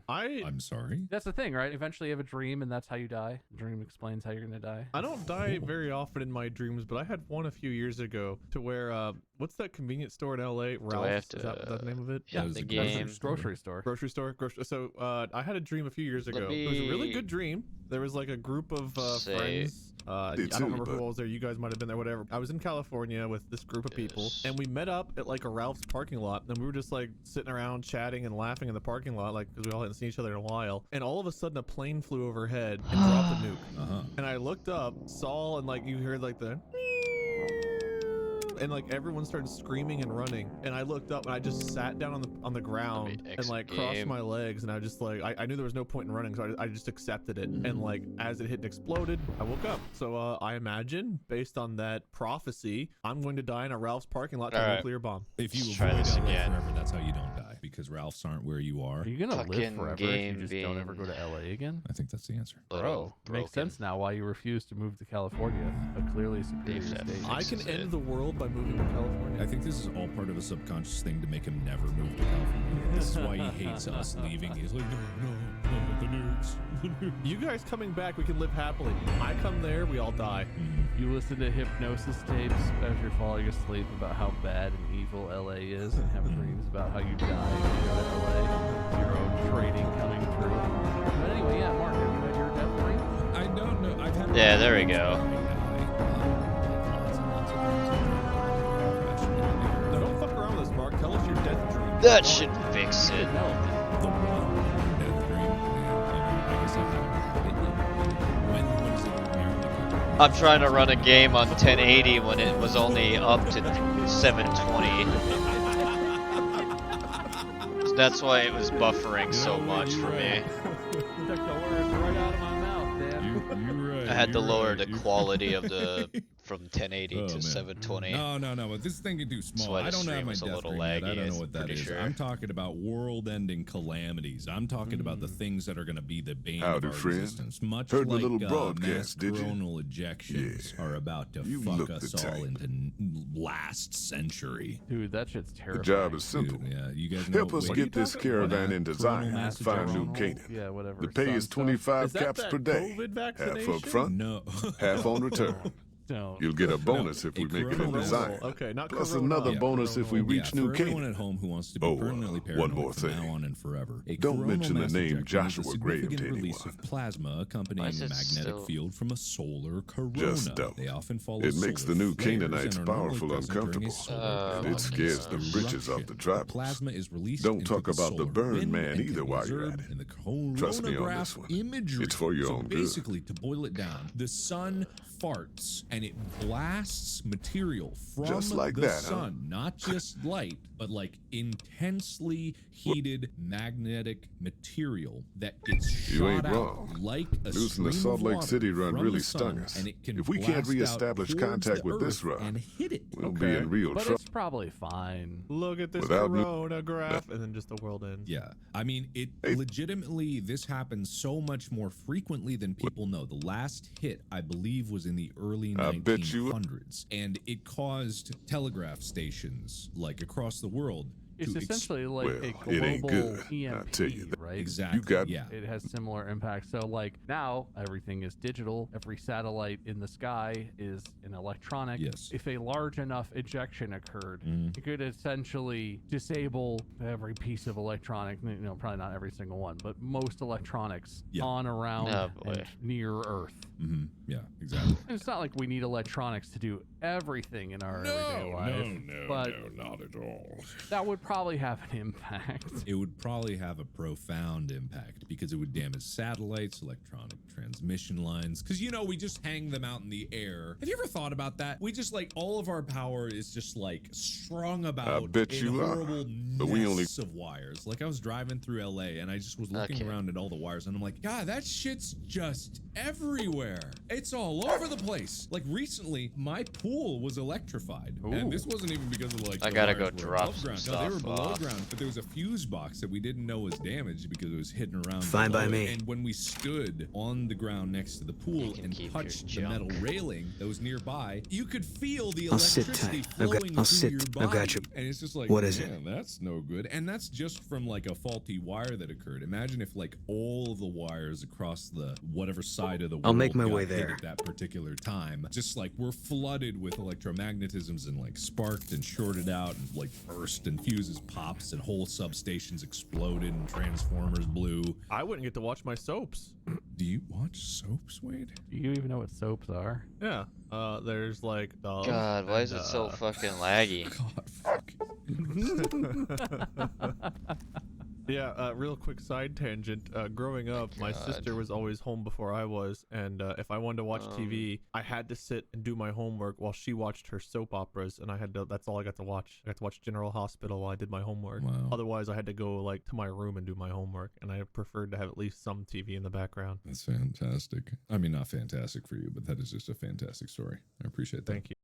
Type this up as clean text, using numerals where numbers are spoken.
I'm sorry. That's the thing, right? Eventually you have a dream and that's how you die. The dream explains how you're gonna die. I don't die very often in my dreams, but I had one a few years ago to where what's that convenience store in LA? Ralph's? Is that the name of it? Yeah, That was the a game. Grocery store. Grocery store. So I had a dream a few years ago. Let It was a really me good dream. There was like a group of say- friends. I don't remember who all was there. You guys might have been there, whatever. I was in California with this group of people, Yes. and we met up at like a Ralph's parking lot, and we were just like sitting around chatting and laughing in the parking lot, like because we all hadn't seen each other in a while. And all of a sudden, a plane flew overhead and dropped a nuke. Uh-huh. And I looked up, saw, and like you heard like the. And like everyone started screaming and running, and I looked up and I just sat down on the ground and like crossed my legs, and I just like I knew there was no point in running, so I just accepted it. And like as it hit and exploded, I woke up. So I imagine based on that prophecy, I'm going to die in a Ralph's parking lot to a nuclear bomb. If you Try avoid this LA again. forever, that's how you don't die, because Ralphs aren't where you are. Are you gonna live Fucking forever if you game just don't ever go being- to LA again? I think that's the answer. Bro, makes sense now why you refuse to move to California, a clearly superior Dave said state. I can Fixes end it. the world by moving to California. I think this is all part of a subconscious thing to make him never move to California. This is why he hates us leaving. He's like, no, the nukes. The nukes. You guys coming back, we can live happily. I come there, we all die. You listen to hypnosis tapes as you're falling asleep about how bad and evil LA is, and have dreams about how you die if you go to LA. Your own trading coming true. But anyway, yeah, Mark, have you had your death dream? I don't know. I've had Yeah, there we go. No, don't fuck around with us, Mark. Tell us your death dream. That should fix it. No. The one death dream. I guess I've had. When is it apparently? I'm trying to run a game on 1080 when it was only up to 720. So that's why it was buffering so much for me. You took the words right out of my mouth, Dan. You're right. I had to you're lower right, the you're quality right. of the from 1080 Oh, to man. 720. No, but this thing can do small. why I the don't have stream my was a death little dream yet. I laggy, don't know what that pretty is. sure. I'm talking about world-ending calamities. I'm talking about the things that are going to be the bane Howdy, of our friend. existence. Much Heard the like little mass broadcast, did you? coronal ejections Yeah. are about to You fuck look us the all type. into last century. Dude, that shit's The terrifying. job is simple. Dude, yeah, you guys know Help us what- get this caravan in Coronal design mass and find new Coronal, Canaan. Yeah, whatever. The pay is sun 25 Is that caps that per day. COVID Half vaccination? up front, No. half on return. stuff. No. You'll get a bonus if a we make it in coronal- design. Okay, not Plus corona. another Yeah, bonus if we coronal. reach Yeah, new for everyone Canaan. at home who wants to be Oh, permanently one paranoid more from thing. now on and forever. A Don't coronal mention the mass name ejection is a Joshua Graham significant to release anyone. of plasma accompanying Why is a it magnetic still- field from a solar corona. Just don't. They often follow It makes solar the new flares Canaanites and are normally powerful present during a uncomfortable. solar It scares the eruption. britches off the tribals. Plasma is released Don't into talk the about the solar burn wind man and either can while you're observed at it. in the Trust me on coronagraph this one. imagery. It's for your so own good. basically, to boil it down, the sun farts and it blasts material from Just like the that, huh? sun, not just light, but like intensely heated magnetic material that gets You shot ain't out wrong. like a Losing the stream Salt of Lake water City run from really the sun, stung us. and it can If we can't blast out reestablish towards contact the with this Earth run, and hit it. we'll be in real But trouble. it's probably fine. Look at this Without new- corona graph, and then just the world ends. Yeah, I mean, it Hey. legitimately, this happens so much more frequently than people know. The last hit, I believe, was in the early I bet you- 1900s, and it caused telegraph stations like across the world. It's to essentially like Well, a it ain't global good, EMP, I'll tell you that. right? exactly. You got- yeah. It has similar impacts. So like now everything is digital. Every satellite in the sky is an electronic. Yes. If a large enough ejection occurred, Mhm. it could essentially disable every piece of electronic, probably not every single one, but most electronics Yeah. on, around, Oh, boy. and near Earth. Yeah, exactly. And it's not like we need electronics to do everything in our everyday life. but not at all. that would probably have an impact. It would probably have a profound impact because it would damage satellites, electronic transmission lines. Because, we just hang them out in the air. Have you ever thought about that? We just all of our power is just strung about bet in you are. horrible But we only- nests of wires. Like I was driving through LA and I just was looking Okay. around at all the wires and I'm like, God, that shit's just everywhere. It's all over the place. Like recently, my pool was electrified. And this wasn't even because of I the gotta wires go were drop above some ground. No, they were stuff below off. ground, but there was a fuse box that we didn't know was damaged. crazy because it was hitting around. Fine by below it. me. And when we stood on the ground next to the pool can and keep your touched the metal junk. railing that was nearby, you could feel the I'll sit electricity tight. flowing I'll through sit. your I've body. got you. And it's just like, What is it? man, that's no good. And that's just from like a faulty wire that occurred. Imagine if like all of the wires across the whatever side of the world I'll make my got way hit there. at that particular time, just like we're flooded with electromagnetisms and like sparked and shorted out and like burst and fuses pops and whole substations exploded and transformers blew. I wouldn't get to watch my soaps. Do you watch soaps, Wade? Do you even know what soaps are? Yeah. There's like God, why is it so fucking laggy? God, fuck. Yeah, real quick side tangent. Growing up, my God. sister was always home before I was, and if I wanted to watch TV, I had to sit and do my homework while she watched her soap operas, and that's all I got to watch. I got to watch General Hospital while I did my homework. Wow. Otherwise, I had to go like to my room and do my homework, and I preferred to have at least some TV in the background. That's fantastic. I mean, not fantastic for you, but that is just a fantastic story. I appreciate that. Thank you.